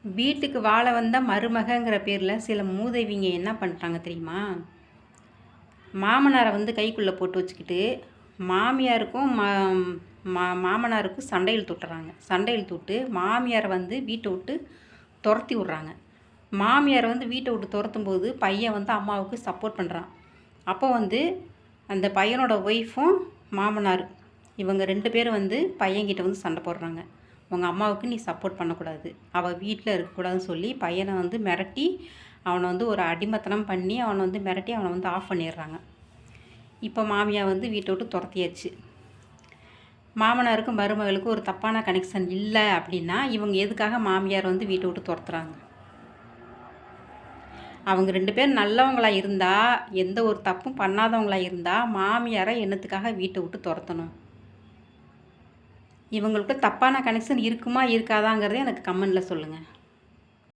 வீட்டுக்கு வாழ வந்த மருமகங்கிற பேரில் சில மூதேவிங்க என்ன பண்ணுறாங்க தெரியுமா? மாமனாரை வந்து கைக்குள்ளே போட்டு வச்சுக்கிட்டு மாமியாருக்கும் மாமனாருக்கும் சண்டையில் தொட்டுறாங்க. சண்டையில் தொட்டு மாமியாரை வந்து வீட்டை விட்டு துரத்தி விட்றாங்க. மாமியாரை வந்து வீட்டை விட்டு துரத்தும் போது பையன் வந்து அம்மாவுக்கு சப்போர்ட் பண்ணுறான். அப்போ வந்து அந்த பையனோட ஒய்ஃபும் மாமனார் இவங்க 2 பேரும் வந்து பையன்கிட்ட வந்து சண்டை போடுறாங்க. உங்கள் அம்மாவுக்கு நீ சப்போர்ட் பண்ணக்கூடாது, அவள் வீட்டில் இருக்கக்கூடாதுன்னு சொல்லி பையனை வந்து மிரட்டி அவனை வந்து ஒரு அடிமைத்தனம் பண்ணி அவனை வந்து மிரட்டி அவனை வந்து ஆஃப் பண்ணிடுறாங்க. இப்போ மாமியார் வந்து வீட்டை விட்டு துரத்தியாச்சு. மாமனாருக்கும் மருமகளுக்கும் ஒரு தப்பான கனெக்ஷன் இல்லை அப்படின்னா இவங்க எதுக்காக மாமியார் வந்து வீட்டை விட்டு துரத்துறாங்க? அவங்க 2 பேர் நல்லவங்களாக இருந்தால், எந்த ஒரு தப்பும் பண்ணாதவங்களாக இருந்தால் மாமியாரை என்னத்துக்காக வீட்டை விட்டு துரத்தணும்? இவங்களுக்கு தப்பான கனெக்ஷன் இருக்குமா இருக்காதாங்கிறதே எனக்கு கமெண்டில் சொல்லுங்கள்.